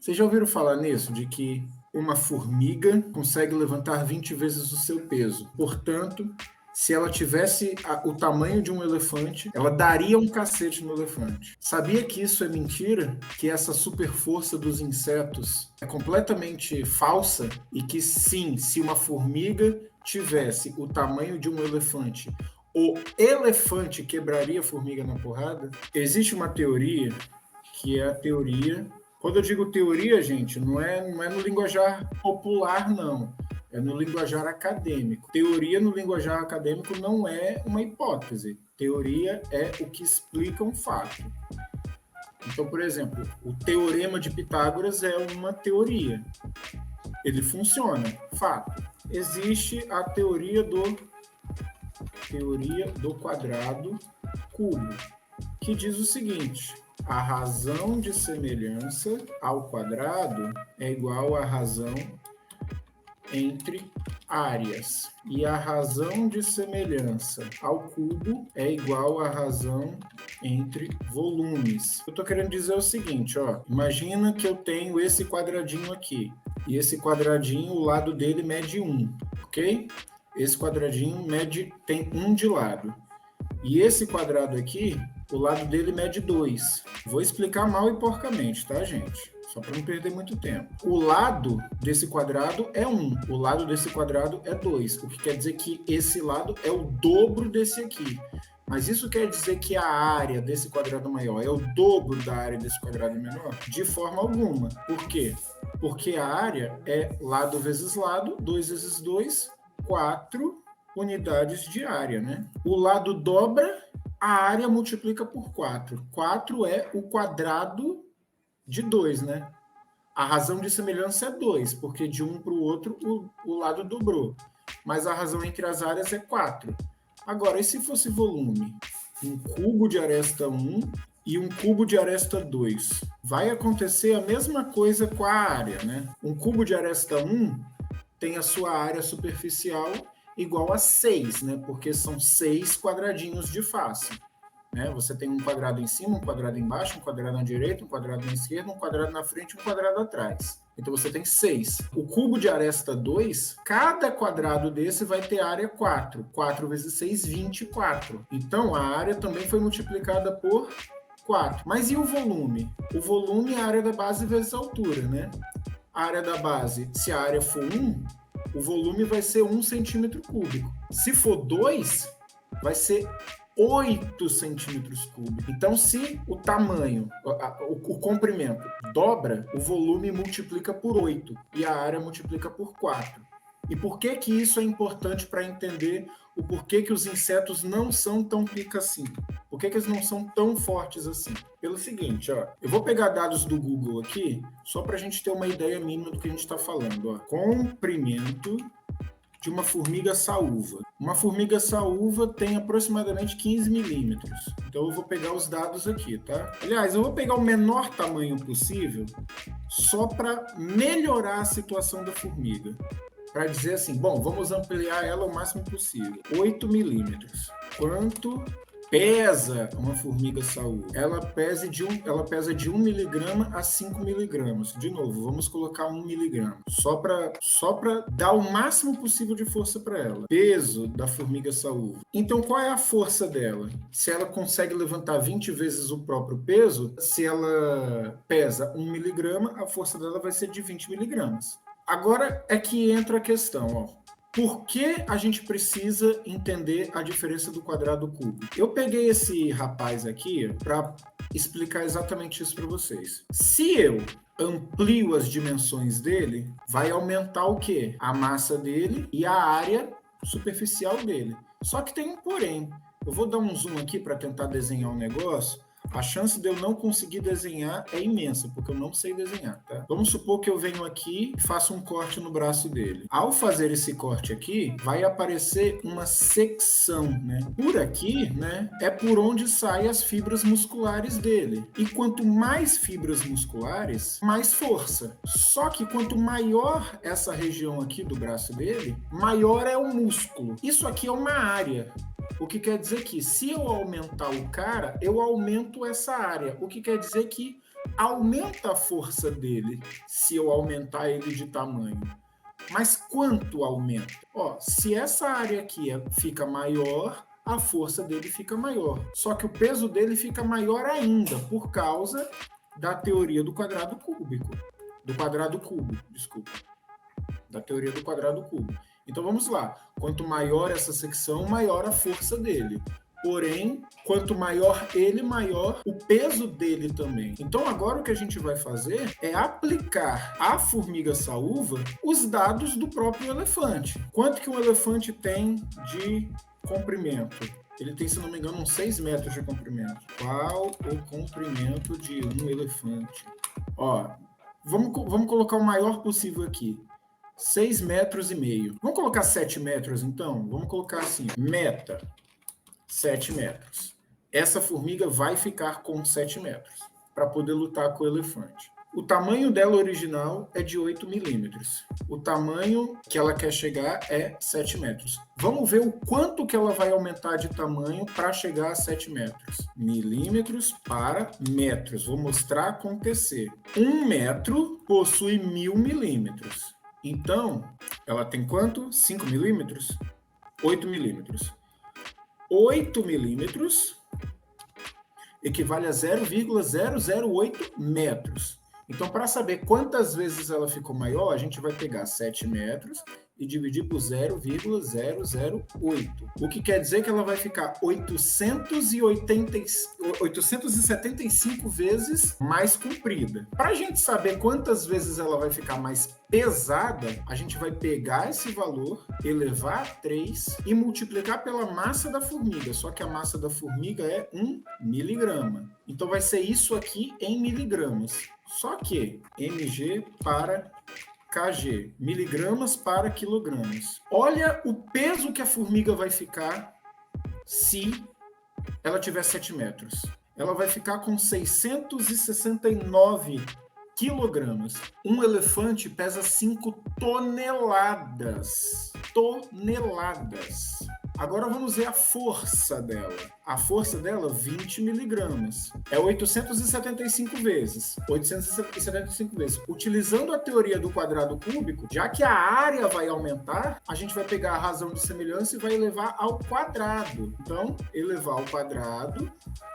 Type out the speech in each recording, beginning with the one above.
Vocês já ouviram falar nisso? De que uma formiga consegue levantar 20 vezes o seu peso. Portanto, se ela tivesse o tamanho de um elefante, ela daria um cacete no elefante. Sabia que isso é mentira? Que essa super força dos insetos é completamente falsa? E que sim, se uma formiga tivesse o tamanho de um elefante, o elefante quebraria a formiga na porrada? Existe uma teoria que é a teoria... Quando eu digo teoria, gente, não é no linguajar popular, não. É no linguajar acadêmico. Teoria no linguajar acadêmico não é uma hipótese. Teoria é o que explica um fato. Então, por exemplo, o teorema de Pitágoras é uma teoria. Ele funciona, fato. Existe a teoria do quadrado cubo, que diz o seguinte: a razão de semelhança ao quadrado é igual à razão entre áreas. E a razão de semelhança ao cubo é igual à razão entre volumes. Eu estou querendo dizer o seguinte, ó, imagina que eu tenho esse quadradinho aqui. E esse quadradinho, o lado dele mede 1, ok? Esse quadradinho tem 1 de lado. E esse quadrado aqui, o lado dele mede 2. Vou explicar mal e porcamente, tá, gente? Só para não perder muito tempo. O lado desse quadrado é 1, o lado desse quadrado é 2, o que quer dizer que esse lado é o dobro desse aqui. Mas isso quer dizer que a área desse quadrado maior é o dobro da área desse quadrado menor? De forma alguma. Por quê? Porque a área é lado vezes lado, 2 vezes 2, 4 unidades de área, né? O lado dobra, a área multiplica por 4. 4 é o quadrado de 2, né? A razão de semelhança é 2, porque de um para o outro o lado dobrou. Mas a razão entre as áreas é 4. Agora, e se fosse volume? Um cubo de aresta 1 e um cubo de aresta 2. Vai acontecer a mesma coisa com a área, né? Um cubo de aresta 1 tem a sua área superficial igual a 6, né? Porque são 6 quadradinhos de face. Né? Você tem um quadrado em cima, um quadrado embaixo, um quadrado na direita, um quadrado na esquerda, um quadrado na frente e um quadrado atrás. Então você tem 6. O cubo de aresta 2, cada quadrado desse vai ter área 4. 4 vezes 6, 24. Então a área também foi multiplicada por 4. Mas e o volume? O volume é a área da base vezes a altura, né? A área da base, se a área for 1, o volume vai ser 1 centímetro cúbico. Se for 2, vai ser 8 centímetros cúbicos. Então, se o tamanho, o comprimento dobra, o volume multiplica por 8 e a área multiplica por 4. E por que que isso é importante para entender o porquê que os insetos não são tão pica assim? Por que que eles não são tão fortes assim? Pelo seguinte, ó, eu vou pegar dados do Google aqui, só para a gente ter uma ideia mínima do que a gente está falando. Ó. Comprimento de uma formiga saúva. Uma formiga saúva tem aproximadamente 15 milímetros. Então eu vou pegar os dados aqui, tá? Aliás, eu vou pegar o menor tamanho possível só para melhorar a situação da formiga. Para dizer assim, bom, vamos ampliar ela o máximo possível. 8 milímetros. Quanto pesa uma formiga saúva? Ela pesa de 1 miligrama a 5 miligramas. De novo, vamos colocar 1 miligrama. Só para dar o máximo possível de força para ela. Peso da formiga saúva. Então, qual é a força dela? Se ela consegue levantar 20 vezes o próprio peso, se ela pesa 1 miligrama, a força dela vai ser de 20 miligramas. Agora é que entra a questão, ó. Por que a gente precisa entender a diferença do quadrado cubo? Eu peguei esse rapaz aqui para explicar exatamente isso para vocês. Se eu amplio as dimensões dele, vai aumentar o quê? A massa dele e a área superficial dele. Só que tem um porém. Eu vou dar um zoom aqui para tentar desenhar um negócio. A chance de eu não conseguir desenhar é imensa, porque eu não sei desenhar, tá? Vamos supor que eu venho aqui e faço um corte no braço dele. Ao fazer esse corte aqui, vai aparecer uma secção, né? Por aqui, né, é por onde saem as fibras musculares dele. E quanto mais fibras musculares, mais força. Só que quanto maior essa região aqui do braço dele, maior é o músculo. Isso aqui é uma área. O que quer dizer que se eu aumentar o cara, eu aumento essa área. O que quer dizer que aumenta a força dele se eu aumentar ele de tamanho. Mas quanto aumenta? Ó, se essa área aqui fica maior, a força dele fica maior. Só que o peso dele fica maior ainda, por causa da teoria do quadrado cúbico. Do quadrado cubo, desculpa. Da teoria do quadrado cubo. Então vamos lá. Quanto maior essa secção, maior a força dele. Porém, quanto maior ele, maior o peso dele também. Então agora o que a gente vai fazer é aplicar à formiga saúva os dados do próprio elefante. Quanto que um elefante tem de comprimento? Ele tem, se não me engano, uns 6 metros de comprimento. Qual o comprimento de um elefante? Ó, vamos colocar o maior possível aqui. 6,5 metros. Vamos colocar 7 metros, então? Vamos colocar assim, meta, 7 metros. Essa formiga vai ficar com 7 metros para poder lutar com o elefante. O tamanho dela original é de 8 milímetros. O tamanho que ela quer chegar é 7 metros. Vamos ver o quanto que ela vai aumentar de tamanho para chegar a 7 metros. Milímetros para metros. Vou mostrar acontecer. 1 metro possui 1000 milímetros. Então, ela tem quanto? 5 milímetros? 8 milímetros. 8 milímetros equivale a 0,008 metros. Então, para saber quantas vezes ela ficou maior, a gente vai pegar 7 metros e dividir por 0,008. O que quer dizer que ela vai ficar 875 vezes mais comprida. Para a gente saber quantas vezes ela vai ficar mais pesada, a gente vai pegar esse valor, elevar a 3 e multiplicar pela massa da formiga. Só que a massa da formiga é 1 miligrama. Então vai ser isso aqui em miligramas. Só que mg para kg, miligramas para quilogramas. Olha o peso que a formiga vai ficar se ela tiver 7 metros. Ela vai ficar com 669 quilogramas. Um elefante pesa 5 toneladas. Toneladas. Agora vamos ver a força dela. A força dela, 20 miligramas. É 875 vezes. 875 vezes. Utilizando a teoria do quadrado cúbico, já que a área vai aumentar, a gente vai pegar a razão de semelhança e vai elevar ao quadrado. Então, elevar ao quadrado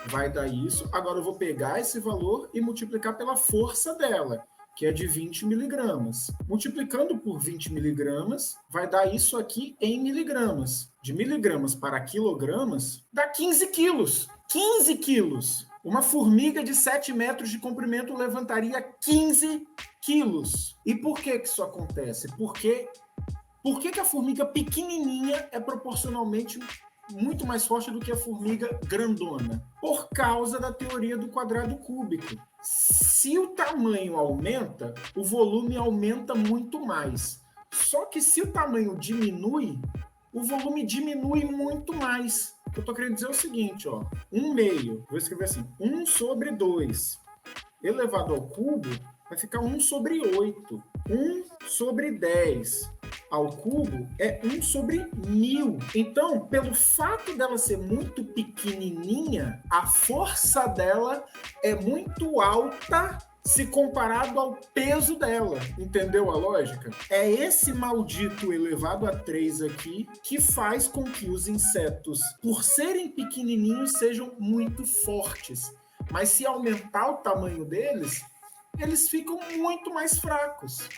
vai dar isso. Agora eu vou pegar esse valor e multiplicar pela força dela, que é de 20 miligramas. Multiplicando por 20 miligramas, vai dar isso aqui em miligramas. De miligramas para quilogramas, dá 15 quilos. 15 quilos. Uma formiga de 7 metros de comprimento levantaria 15 quilos. E por que isso acontece? Por que a formiga pequenininha é proporcionalmente muito mais forte do que a formiga grandona? Por causa da teoria do quadrado cúbico. Se o tamanho aumenta, o volume aumenta muito mais. Só que se o tamanho diminui, o volume diminui muito mais. O que eu estou querendo dizer é o seguinte, ó, 1/2, vou escrever assim, 1 sobre 2 elevado ao cubo vai ficar 1 sobre 8. 1 sobre 10 ao cubo é 1 sobre 1000. Então, pelo fato dela ser muito pequenininha, a força dela é muito alta se comparado ao peso dela. Entendeu a lógica? É esse maldito elevado a 3 aqui que faz com que os insetos, por serem pequenininhos, sejam muito fortes. Mas se aumentar o tamanho deles, eles ficam muito mais fracos,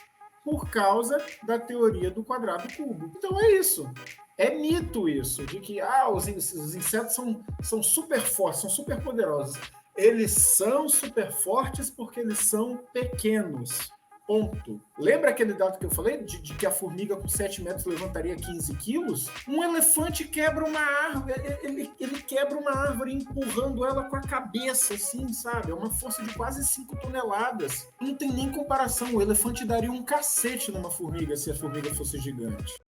por causa da teoria do quadrado cúbico. Então é isso. É mito isso, de que os insetos são super fortes, são super poderosos. Eles são super fortes porque eles são pequenos. Ponto. Lembra aquele dado que eu falei de que a formiga com 7 metros levantaria 15 quilos? Um elefante quebra uma árvore, ele quebra uma árvore empurrando ela com a cabeça, assim, sabe? É uma força de quase 5 toneladas. Não tem nem comparação. O elefante daria um cacete numa formiga se a formiga fosse gigante.